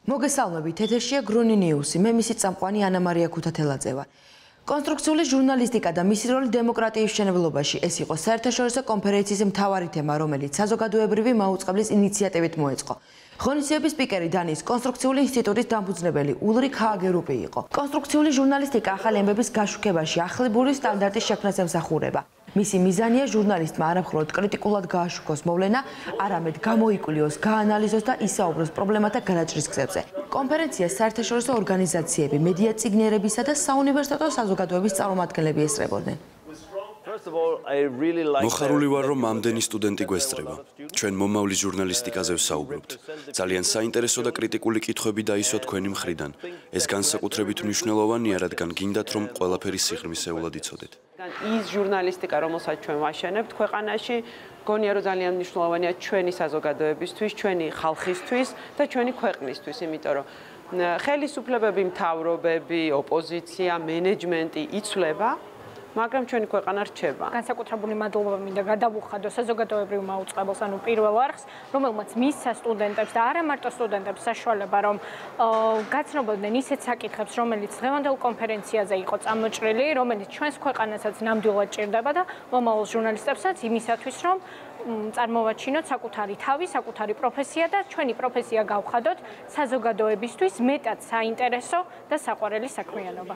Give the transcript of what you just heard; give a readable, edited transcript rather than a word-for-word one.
მოგესალმებით, ეთერშია გრონი ნიუსი, მე მისი წამყვანი ანა მარია ქუთათელაძე ვარ. კონსტრუქციული ჟურნალისტიკა და მისი როლი დემოკრატიის მშენებლობაში ეს იყო საერთაშორისო კონფერენციის მთავარი თემა, რომელიც საზოგადოებრივი მაუწყებლის ინიციატივით მოეწყო. ღონისძიების სპიკერი დანიის კონსტრუქციული ინსტიტუტის დამფუძნებელი ულრიხ ჰაგერუპი იყო. კონსტრუქციული ჟურნალისტიკა ახალი ამბების გაშუქებაში ახლებური სტანდარტის შექმნას ემსახურება. მისი მიზანია ჟურნალისტმა არამხოლოდ კრიტიკულად გააშუქოს მოვლენა, არამედ გამოიკვლიოს, გაანალიზოს და ისაუბროს პრობლემათა გადაჭრის გზებზე. კონფერენციას საერთაშორისო ორგანიზაციები, მედია წიგნიერებისა და საუნივერსიტეტო საზოგადოების წარმომადგენლები ესწრებოდნენ. მოხარული ვარ, რომ ამდენი სტუდენტი გვესწრება. ჩვენ მომავლის ჟურნალისტიკაზე ვსაუბრობთ. ძალიან საინტერესო და კრიტიკული კითხვები დაისვა თქვენი მხრიდან. ეს განსაკუთრებით მნიშვნელოვანია, რადგან გინდათ, რომ ყველაფერი სიღრმისეულად იცოდეთ. ის ჟურნალისტიკა, რომელსაც ჩვენ ვაშენებთ ქვეყანაში, გონია რომ ძალიან მნიშვნელოვანია ჩვენი საზოგადოებისთვის, ჩვენი ხალხისთვის და ჩვენი ქვეყნისთვის, იმიტომ რომ ხელისუფლებები, მთავრობები, ოპოზიცია, მენეჯმენტი იცვლება, მაგრამ ჩვენი ქვეყანა რჩება. განსაკუთრებული მადლობა მინდა გადავუხადო საზოგადოებრივ მაუწყებელს, ანუ პირველ არხს, რომელმაც მისცა სტუდენტებს და არა მარტო სტუდენტებს საშუალება, რომ გაცნობოდნენ ისეთ საკითხებს, რომელიც დღევანდელ კონფერენციაზე იყო წამოჭრილი, რომელიც ჩვენს ქვეყანასაც ნამდვილად ჭირდება და მომავალ ჟურნალისტებსაც იმისათვის, რომ წარმოვაჩინოთ საკუთარი თავი, საკუთარი პროფესია და ჩვენი პროფესია გავხადოთ საზოგადოებისთვის მეტად საინტერესო და საყვარელი საქმიანობა.